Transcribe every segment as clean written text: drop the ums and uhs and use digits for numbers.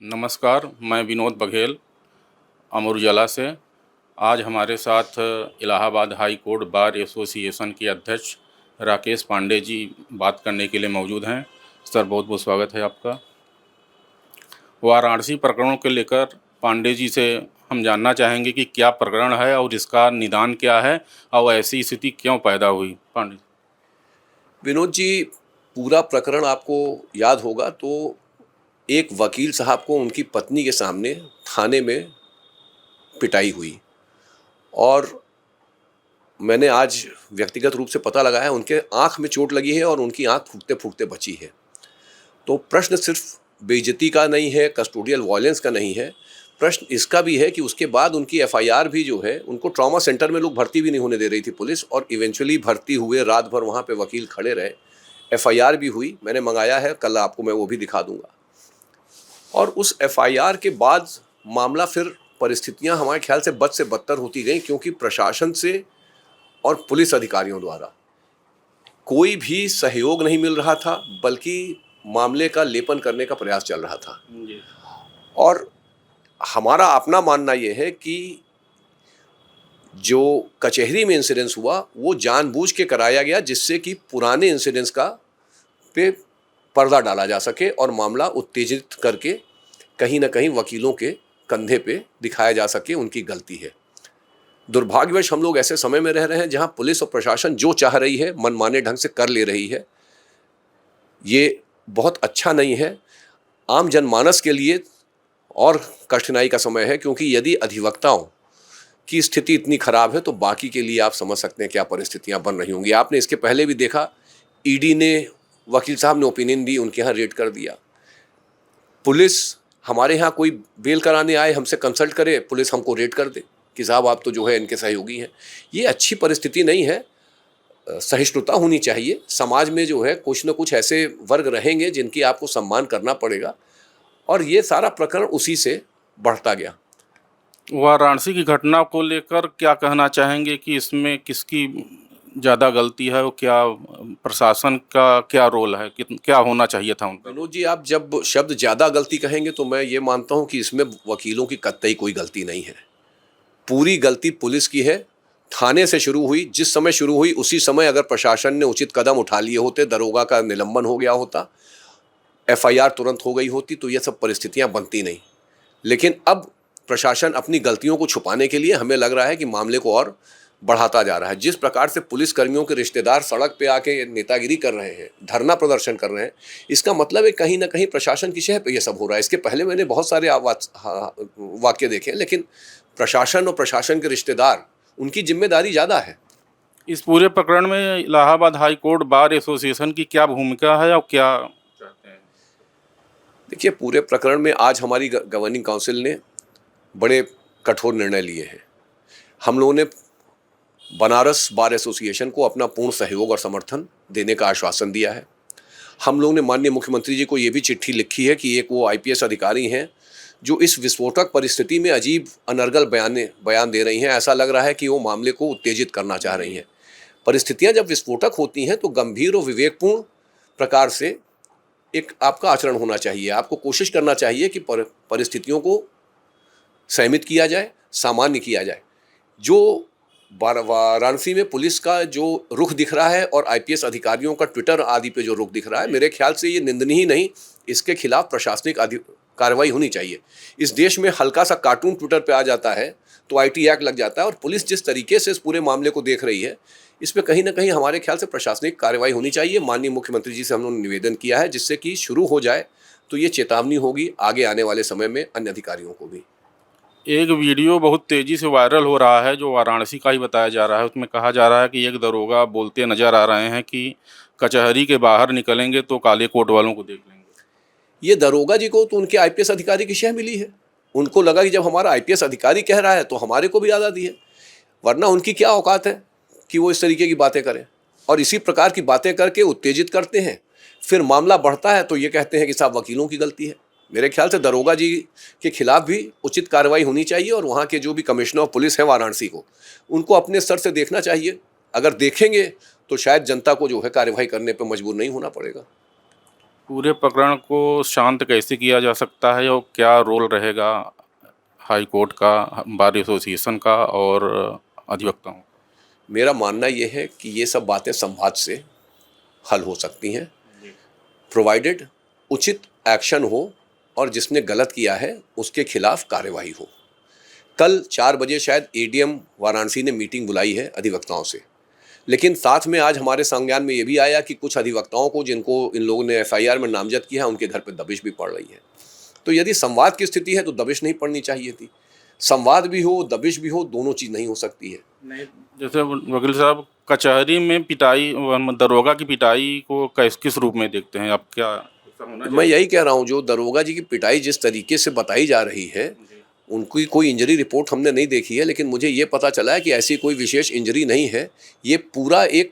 नमस्कार, मैं विनोद बघेल, अमर उजाला से। आज हमारे साथ Allahabad high court bar association के अध्यक्ष राकेश पांडे जी बात करने के लिए मौजूद हैं। सर, बहुत बहुत स्वागत है आपका। वाराणसी प्रकरणों को लेकर पांडे जी से हम जानना चाहेंगे कि क्या प्रकरण है और इसका निदान क्या है और ऐसी स्थिति क्यों पैदा हुई। पांडे जी। विनोद जी, पूरा प्रकरण आपको याद होगा तो एक वकील साहब को उनकी पत्नी के सामने थाने में पिटाई हुई और मैंने आज व्यक्तिगत रूप से पता लगाया उनके आंख में चोट लगी है और उनकी आंख फूटते फूटते बची है। तो प्रश्न सिर्फ बेइज्जती का नहीं है, कस्टोडियल वायलेंस का नहीं है, प्रश्न इसका भी है कि उसके बाद उनकी एफआईआर भी जो है, उनको ट्रॉमा सेंटर में लोग भर्ती भी नहीं होने दे रही थी पुलिस, और इवेंचुअली भर्ती हुए, रात भर वहाँ पे वकील खड़े रहे, एफआईआर भी हुई। मैंने मंगाया है, कल आपको मैं वो भी दिखा दूंगा। और उस एफआईआर के बाद मामला फिर परिस्थितियां हमारे ख्याल से बद से बदतर होती गई, क्योंकि प्रशासन से और पुलिस अधिकारियों द्वारा कोई भी सहयोग नहीं मिल रहा था, बल्कि मामले का लेपन करने का प्रयास चल रहा था। और हमारा अपना मानना यह है कि जो कचहरी में इंसिडेंस हुआ वो जानबूझ के कराया गया, जिससे कि पुराने इंसिडेंस का पे पर्दा डाला जा सके और मामला उत्तेजित करके कहीं ना कहीं वकीलों के कंधे पे दिखाया जा सके उनकी गलती है। दुर्भाग्यवश हम लोग ऐसे समय में रह रहे हैं जहां पुलिस और प्रशासन जो चाह रही है मनमाने ढंग से कर ले रही है। ये बहुत अच्छा नहीं है आम जनमानस के लिए, और कठिनाई का समय है, क्योंकि यदि अधिवक्ताओं की स्थिति इतनी खराब है तो बाकी के लिए आप समझ सकते हैं क्या परिस्थितियां बन रही होंगी। आपने इसके पहले भी देखा, ईडी ने, वकील साहब ने ओपिनियन दी, उनके यहाँ रेड कर दिया। पुलिस हमारे यहाँ कोई बेल कराने आए, हमसे कंसल्ट करे, पुलिस हमको रेड कर दे कि साहब आप तो जो है इनके सहयोगी हैं। ये अच्छी परिस्थिति नहीं है। सहिष्णुता होनी चाहिए समाज में। जो है कुछ न कुछ ऐसे वर्ग रहेंगे जिनकी आपको सम्मान करना पड़ेगा, और ये सारा प्रकरण उसी से बढ़ता गया। वाराणसी की घटना को लेकर क्या कहना चाहेंगे कि इसमें किसकी ज़्यादा गलती है और क्या प्रशासन का क्या रोल है, क्या होना चाहिए था उनका? विनोद जी, आप जब शब्द ज़्यादा गलती कहेंगे तो मैं ये मानता हूँ कि इसमें वकीलों की कतई कोई गलती नहीं है। पूरी गलती पुलिस की है। थाने से शुरू हुई, जिस समय शुरू हुई उसी समय अगर प्रशासन ने उचित कदम उठा लिए होते, दरोगा का निलंबन हो गया होता, एफआईआर तुरंत हो गई होती, तो ये सब परिस्थितियां बनती नहीं। लेकिन अब प्रशासन अपनी गलतियों को छुपाने के लिए, हमें लग रहा है कि मामले को और बढ़ाता जा रहा है। जिस प्रकार से पुलिस कर्मियों के रिश्तेदार सड़क पे आके नेतागिरी कर रहे हैं, धरना प्रदर्शन कर रहे हैं, इसका मतलब है कहीं ना कहीं प्रशासन की शह पे ये सब हो रहा है। इसके पहले मैंने बहुत सारे वाक्य देखे, लेकिन प्रशासन और प्रशासन के रिश्तेदार, उनकी जिम्मेदारी ज़्यादा है। इस पूरे प्रकरण में Allahabad high court bar association की क्या भूमिका है और क्या चाहते हैं? देखिए, पूरे प्रकरण में आज हमारी गवर्निंग काउंसिल ने बड़े कठोर निर्णय लिए हैं। हम लोगों ने बनारस बार एसोसिएशन को अपना पूर्ण सहयोग और समर्थन देने का आश्वासन दिया है। हम लोगों ने माननीय मुख्यमंत्री जी को ये भी चिट्ठी लिखी है कि एक वो आईपीएस अधिकारी हैं जो इस विस्फोटक परिस्थिति में अजीब अनर्गल बयान दे रही हैं। ऐसा लग रहा है कि वो मामले को उत्तेजित करना चाह रही हैं। परिस्थितियां जब विस्फोटक होती हैं तो गंभीर और विवेकपूर्ण प्रकार से एक आपका आचरण होना चाहिए। आपको कोशिश करना चाहिए कि परिस्थितियों को संयमित किया जाए, सामान्य किया जाए। जो वाराणसी में पुलिस का जो रुख दिख रहा है और आईपीएस अधिकारियों का ट्विटर आदि पे जो रुख दिख रहा है, मेरे ख्याल से ये निंदनीय नहीं, इसके खिलाफ प्रशासनिक कार्रवाई होनी चाहिए। इस देश में हल्का सा कार्टून ट्विटर पे आ जाता है तो आईटी एक्ट लग जाता है, और पुलिस जिस तरीके से इस पूरे मामले को देख रही है, इसमें कहीं ना कहीं हमारे ख्याल से प्रशासनिक कार्रवाई होनी चाहिए। माननीय मुख्यमंत्री जी से हम लोगों ने निवेदन किया है, जिससे कि शुरू हो जाए तो ये चेतावनी होगी आगे आने वाले समय में अन्य अधिकारियों को भी। एक वीडियो बहुत तेज़ी से वायरल हो रहा है जो वाराणसी का ही बताया जा रहा है। उसमें कहा जा रहा है कि एक दरोगा बोलते नज़र आ रहे हैं कि कचहरी के बाहर निकलेंगे तो काले कोट वालों को देख लेंगे। ये दरोगा जी को तो उनके आईपीएस अधिकारी की शह मिली है। उनको लगा कि जब हमारा आईपीएस अधिकारी कह रहा है तो हमारे को भी आज़ादी है, वरना उनकी क्या औकात है कि वो इस तरीके की बातें करें। और इसी प्रकार की बातें करके उत्तेजित करते हैं, फिर मामला बढ़ता है तो ये कहते हैं कि साहब वकीलों की गलती है। मेरे ख्याल से दरोगा जी के खिलाफ भी उचित कार्रवाई होनी चाहिए, और वहाँ के जो भी कमिश्नर ऑफ पुलिस है वाराणसी को, उनको अपने स्तर से देखना चाहिए। अगर देखेंगे तो शायद जनता को जो है कार्रवाई करने पर मजबूर नहीं होना पड़ेगा। पूरे प्रकरण को शांत कैसे किया जा सकता है और क्या रोल रहेगा हाई कोर्ट का, बार एसोसिएशन का और अधिवक्ताओं का? मेरा मानना ये है कि ये सब बातें संवाद से हल हो सकती हैं, प्रोवाइडेड उचित एक्शन हो और जिसने गलत किया है उसके खिलाफ कार्यवाही हो। कल 4 बजे शायद एडीएम वाराणसी ने मीटिंग बुलाई है अधिवक्ताओं से, लेकिन साथ में आज हमारे संज्ञान में ये भी आया कि कुछ अधिवक्ताओं को जिनको इन लोगों ने एफआईआर में नामजद किया है उनके घर पर दबिश भी पड़ रही है। तो यदि संवाद की स्थिति है तो दबिश नहीं पड़नी चाहिए थी। संवाद भी हो, दबिश भी हो, दोनों चीज़ नहीं हो सकती है। नहीं, जैसे वकील साहब कचहरी में पिटाई, दरोगा की पिटाई को किस रूप में देखते हैं आप? क्या ऐसा होना मैं चाहिए? यही कह रहा हूँ, जो दरोगा जी की पिटाई जिस तरीके से बताई जा रही है, उनकी कोई इंजरी रिपोर्ट हमने नहीं देखी है, लेकिन मुझे ये पता चला है कि ऐसी कोई विशेष इंजरी नहीं है। ये पूरा एक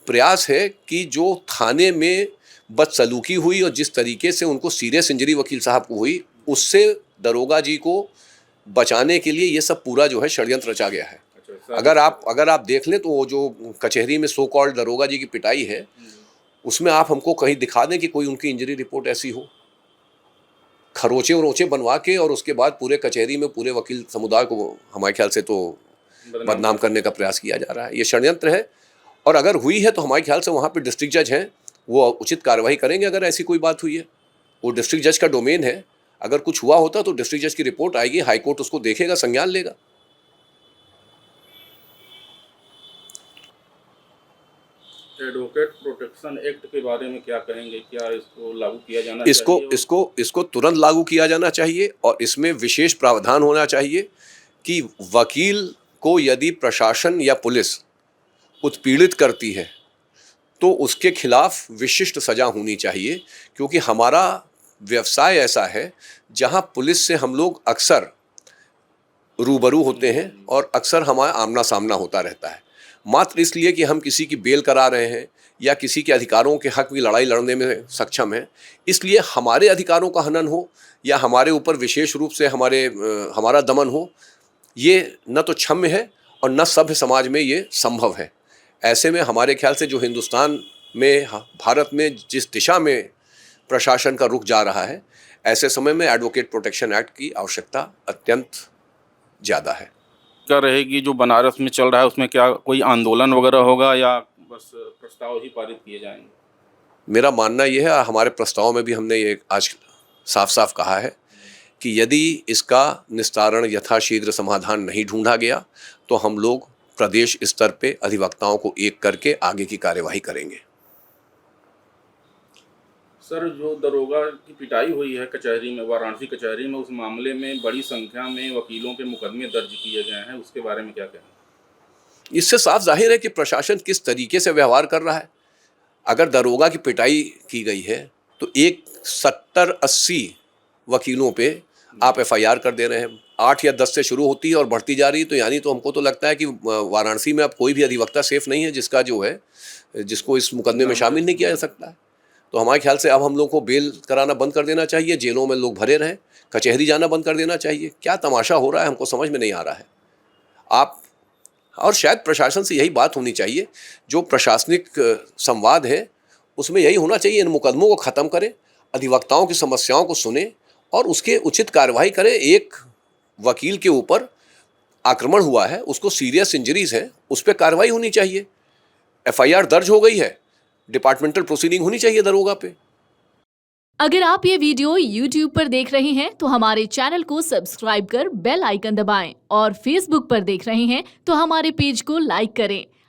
प्रयास है कि जो थाने में बदसलूकी हुई और जिस तरीके से उनको सीरियस इंजरी वकील साहब को हुई, उससे दरोगा जी को बचाने के लिए ये सब पूरा जो है षड्यंत्र रचा गया है। अगर आप देख लें तो वो जो कचहरी में सो कॉल्ड दरोगा जी की पिटाई है, उसमें आप हमको कहीं दिखा दें कि कोई उनकी इंजरी रिपोर्ट ऐसी हो। खरोचे उरोचे बनवा के और उसके बाद पूरे कचहरी में पूरे वकील समुदाय को हमारे ख्याल से तो बदनाम करने का प्रयास किया जा रहा है। ये षड्यंत्र है, और अगर हुई है तो हमारे ख्याल से वहाँ पे डिस्ट्रिक्ट जज हैं, वो उचित कार्रवाई करेंगे अगर ऐसी कोई बात हुई है। वो डिस्ट्रिक्ट जज का डोमेन है। अगर कुछ हुआ होता तो डिस्ट्रिक्ट जज की रिपोर्ट आएगी, हाई कोर्ट उसको देखेगा, संज्ञान लेगा। एडवोकेट प्रोटेक्शन एक्ट के बारे में क्या कहेंगे? क्या इसको लागू किया जाना चाहिए? इसको तुरंत लागू किया जाना चाहिए, और इसमें विशेष प्रावधान होना चाहिए कि वकील को यदि प्रशासन या पुलिस उत्पीड़ित करती है तो उसके खिलाफ विशिष्ट सजा होनी चाहिए, क्योंकि हमारा व्यवसाय ऐसा है जहां पुलिस से हम लोग अक्सर रूबरू होते हैं और अक्सर हमारा आमना सामना होता रहता है। मात्र इसलिए कि हम किसी की बेल करा रहे हैं या किसी के अधिकारों के हक की लड़ाई लड़ने में सक्षम हैं, इसलिए हमारे अधिकारों का हनन हो या हमारे ऊपर विशेष रूप से हमारा दमन हो, ये न तो क्षम्य है और न सभ्य समाज में ये संभव है। ऐसे में हमारे ख्याल से जो हिंदुस्तान में, भारत में जिस दिशा में प्रशासन का रुख जा रहा है, ऐसे समय में एडवोकेट प्रोटेक्शन एक्ट की आवश्यकता अत्यंत ज़्यादा है। क्या रहेगी जो बनारस में चल रहा है, उसमें क्या कोई आंदोलन वगैरह होगा या बस प्रस्ताव ही पारित किए जाएंगे? मेरा मानना यह है, हमारे प्रस्ताव में भी हमने ये आज साफ साफ कहा है कि यदि इसका निस्तारण यथाशीघ्र समाधान नहीं ढूंढा गया तो हम लोग प्रदेश स्तर पे अधिवक्ताओं को एक करके आगे की कार्यवाही करेंगे। सर, जो दरोगा की पिटाई हुई है कचहरी में, वाराणसी कचहरी में, उस मामले में बड़ी संख्या में वकीलों के मुकदमे दर्ज किए गए हैं, उसके बारे में क्या कहें? इससे साफ जाहिर है कि प्रशासन किस तरीके से व्यवहार कर रहा है। अगर दरोगा की पिटाई की गई है तो एक 70-80 वकीलों पे आप एफआईआर कर दे रहे हैं। 8 या 10 से शुरू होती है और बढ़ती जा रही है, तो यानी तो हमको तो लगता है कि वाराणसी में अब कोई भी अधिवक्ता सेफ नहीं है जिसको इस मुकदमे में शामिल नहीं किया जा सकता है। तो हमारे ख्याल से अब हम लोग को बेल कराना बंद कर देना चाहिए, जेलों में लोग भरे रहें, कचहरी जाना बंद कर देना चाहिए। क्या तमाशा हो रहा है हमको समझ में नहीं आ रहा है। और शायद प्रशासन से यही बात होनी चाहिए, जो प्रशासनिक संवाद है उसमें यही होना चाहिए, इन मुकदमों को ख़त्म करें, अधिवक्ताओं की समस्याओं को सुने और उसके उचित कार्रवाई करें। एक वकील के ऊपर आक्रमण हुआ है, उसको सीरियस इंजरीज है, उस पर कार्रवाई होनी चाहिए। एफआईआर दर्ज हो गई है, डिपार्टमेंटल प्रोसीडिंग होनी चाहिए दरोगा पे। अगर आप ये वीडियो YouTube पर देख रहे हैं तो हमारे चैनल को सब्सक्राइब कर बेल आइकन दबाएं, और Facebook पर देख रहे हैं तो हमारे पेज को लाइक करें।